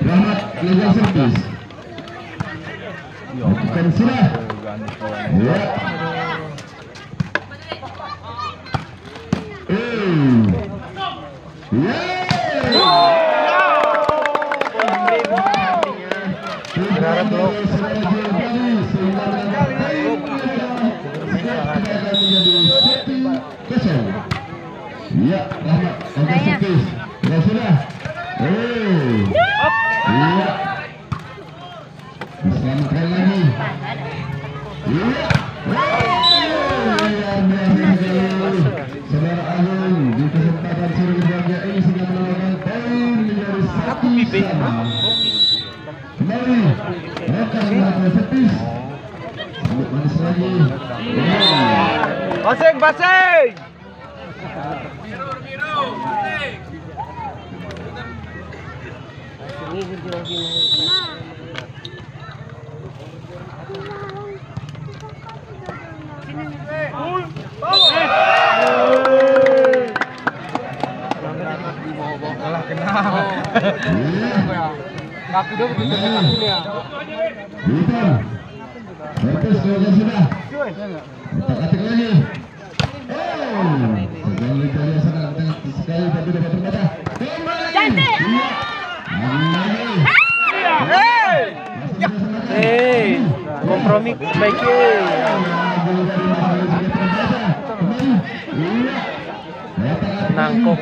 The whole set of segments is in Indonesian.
Rahmat legal service. Bukan sudah. Ya. Ya, Rahmat legal service. Sudah. Iya. Diselamatkan lagi. Iya. Saudara Agung di kesempatan sore berbahagia ini sudah menawarkan poin menjadi 1-1. Kembali rekan melakukan servis. Sambil manis lagi. Basing, basing. Aku dulu betul aku ya. Bukan. Servis sudah. Atik lagi. Sekali kali sangat sekali tapi dapat terbatas. Cantik. Kompromi baiknya. Nangkok.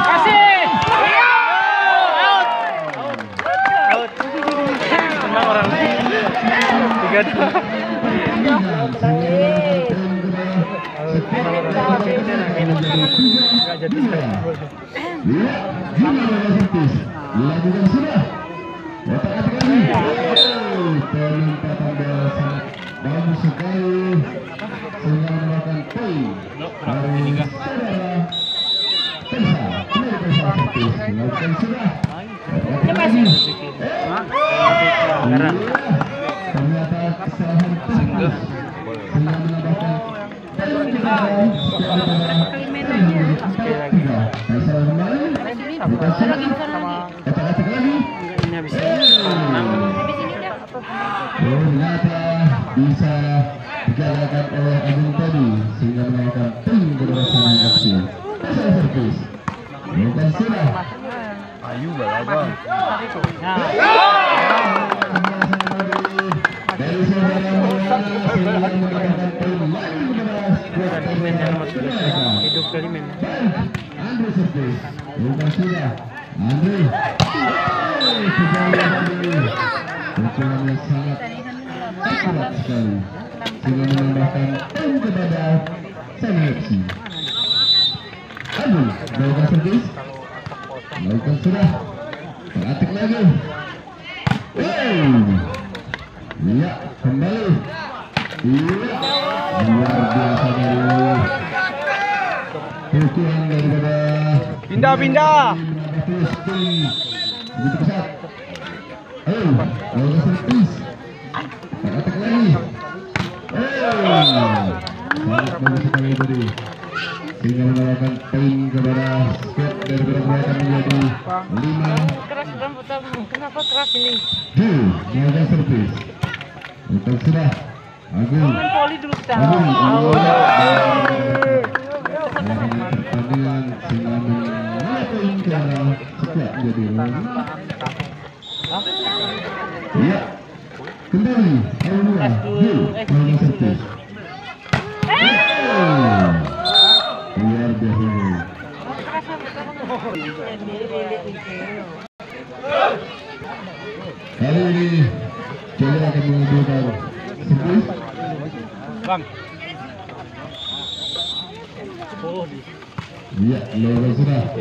Kasih. Out. Senang orang. 3-2. Nggak jadi dilakukan sudah. Penempatan bola sangat bagus sekali sehingga mendapatkan poin dari saudara Pensa. Dilakukan sudah. Ternyata kesalahan teknis sehingga mendapatkan poin ternyata bisa dijalankan oleh Agung tadi sehingga melakukan poin berdasarkan aksi. Pasal servis. Bukan sudah. Ayu balabang. Dari saudara sehingga mendapatkan poin Hidup kali men. Andre servis. Bukan sudah. Andre. Pukulannya sangat kuat sekali sehingga menambahkan poin kepada seleksi. Agung melakukan servis. Melakukan sudah. Atik lagi. Iya, kembali. Iya, luar biasa dari pukulan daripada Pindah. begitu pesat. Melakukan servis. Atik lagi. Sangat bagus sekali tadi sehingga menambahkan poin kepada skor daripada mereka menjadi 5. Keras kenapa keras ini? Melakukan servis. Bukan sudah. Agung. Poli dulu Agung. Agung. Pertandingan sehingga menambah poin ke arah setiap menjadi 5. Iya. Kembali. Aulua. Melakukan servis. Luar biasa. Kali ini Jaya akan mengajukan servis. Bang. Iya, lebar sudah.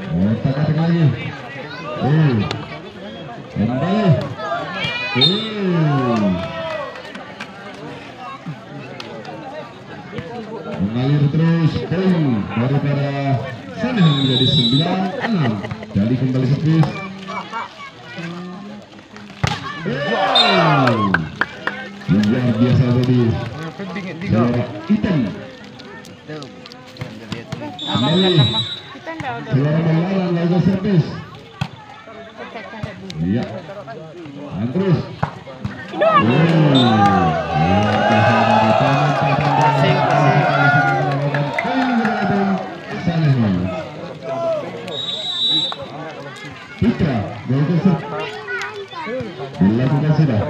Otak-atik lagi. Kembali. Mengalir terus poin daripada Saneh menjadi 9-6. Jadi kembali servis. Luar biasa tadi. Suara Ethan. Kembali. Kita enggak udah. Suara melawan laga servis. Iya. Dan terus. Putra, dilakukan sudah.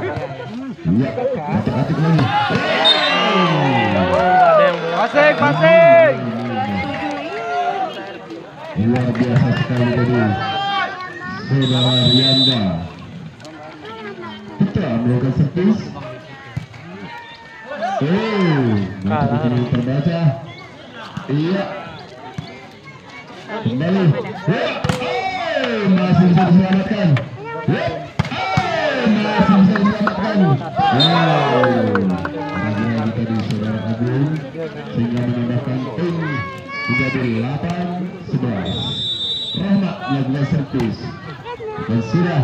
Iya, atik-atik lagi. Pasing. Luar biasa sekali tadi. Saudara Rianda. Putra melakukan servis. Masih terbaca. Iya. Kembali. Masih bisa diselamatkan. Masih bisa diselamatkan. Lagi-lagi tadi saudara Agung sehingga menambahkan poin menjadi 8-11. Rahmat melakukan servis dan sudah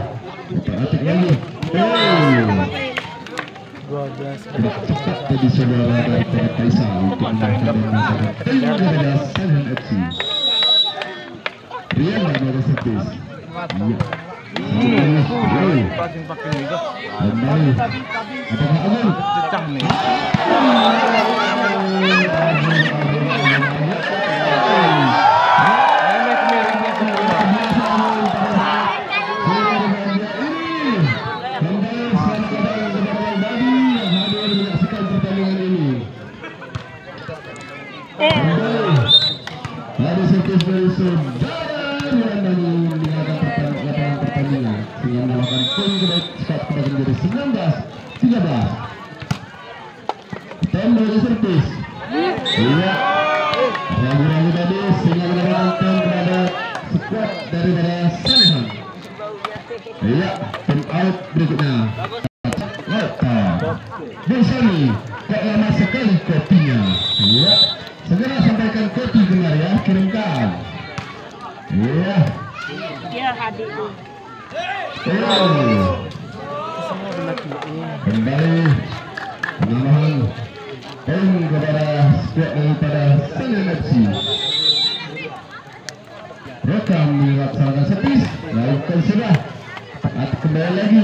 atik lagi. Tidak cepat tadi saudara daripada Kaisar untuk menambahkan poin kepada Sanhan FC. Rian melakukan servis. Iya. Kembali. Apakah Agung? Pecah nih. Ada servis dari saudara yang meninggalkan lapangan pertandingan sehingga melakukan poin kepada menjadi 19-13. Tem dari servis. Iya. Ragu-ragu tadi sehingga mendapatkan poin kepada skuad daripada Sanhan. Iya, tim out berikutnya. Bosani, kok lama sekali kopinya? Iya. Segera sampaikan kopi benar ya, kirimkan. Iya. Dia hadir. Kembali penambahan poin kepada skuad daripada Sanhan FC. Rekam melaksanakan servis, lakukan sudah. Saat kembali lagi.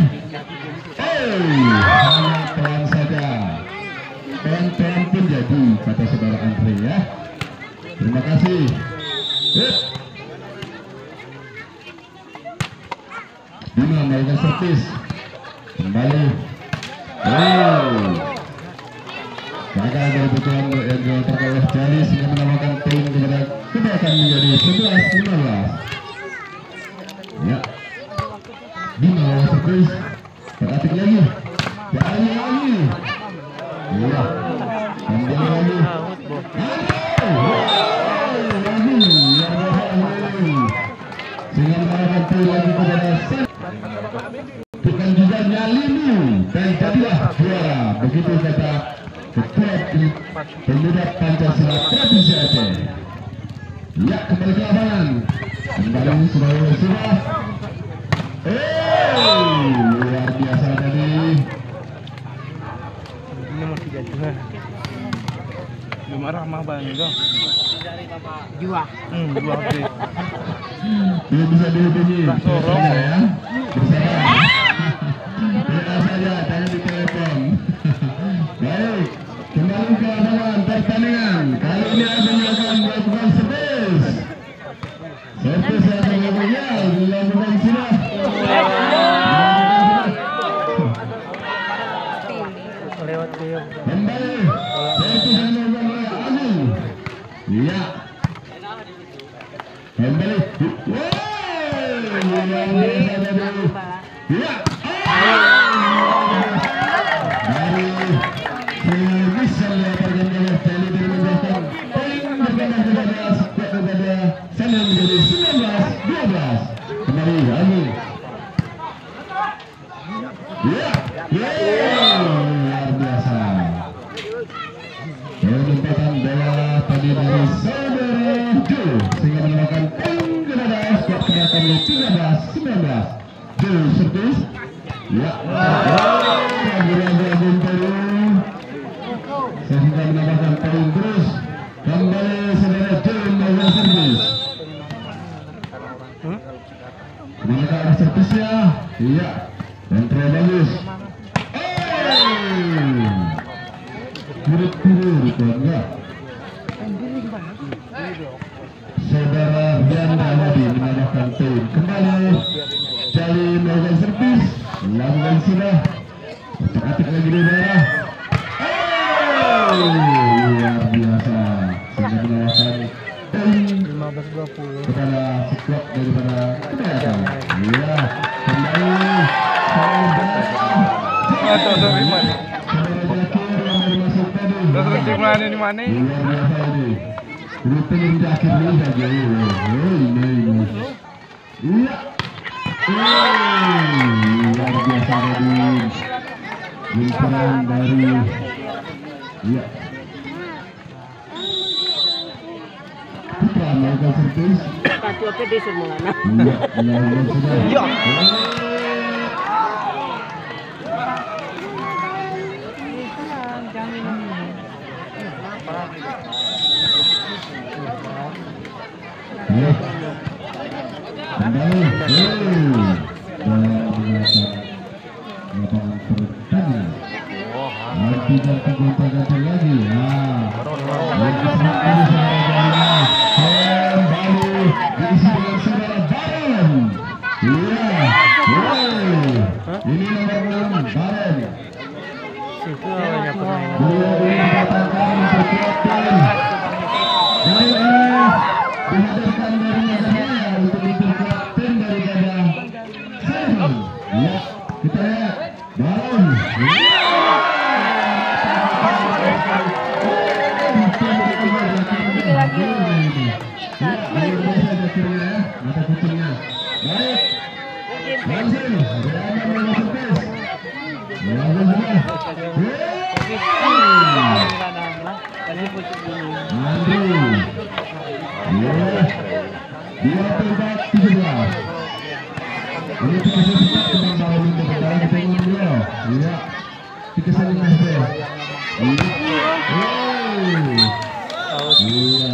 Hanya pelan saja. Pelan-pelan pun jadi, kata saudara Andre ya. Terima kasih. Bima melakukan servis. Kembali. Gagal dari pukulan yang terkawal jari sehingga menambahkan poin kepada kebaikan menjadi 11-15. Ya. Bima melakukan servis. Teratik lagi. Jari lagi. Iya. Kembali lagi. Sehingga menambahkan poin lagi kepada bukan juga Nyalimu dan jadilah juara. Begitu kata Ketua Pemuda Pancasila Provinsi Aceh. Ya, kembali ke lapangan. Kembali sudah. Luar biasa tadi. Nomor 3 juga. Belum ramah banget dong. Dua deh. Dia bisa dihubungi. Sorong ya. Bersabar. Tidak saja, jangan ditelepon. Baik, kembali ke lapangan pertandingan. Kali ini akan melakukan servis. Servis yang akan dilakukan sudah. Lewat dia. Kembali. Servis yang dilakukan oleh Agung. Iya. Kembali. Iya. Dari servis yang dilakukan oleh Teli dimudahkan poin bergabung kepada skuad kepada Sanhan menjadi 19-12. Kembali Agung. Iya. Luar biasa. Penempatan bola tadi dari saudara Jo sehingga menambahkan poin kepada skuad kedatangan 13-19. Jo servis. Ya. enggak. Saudara Yanda Hadi menambahkan poin. Kembali Jali melakukan servis, lakukan sudah. Atik lagi di daerah. Luar biasa. Sudah menambahkan poin 15-20 kepada squad daripada kebanyakan. Iya, kembali Atau dari mana? Terus di mana di mana? Luar biasa ini. Rute yang di akhir ini saja. Ini. Iya. Luar biasa tadi. Limperan dari. Iya. Putra melakukan servis. Kacau ke di semua. Iya, melakukan sudah. Iya. Iya. Kembali. Lapangan pertandingan. Lagi dan gonta-ganti lagi. Kembali diisi dengan saudara Baron. Iya. Ini nomor 6 Baron. Itu awalnya permainan. Beliau ini dikatakan untuk kapten. Kali ini dihadirkan dari Nazaraya untuk itu kapten daripada Simon. Ya, kita lihat Baron. Mata kucingnya. Baik. Langsung. Dia terbat 17. Ini dikasih sedang bawa untuk berjalan ke tengah beliau. Iya. Dikasih 15. Iya.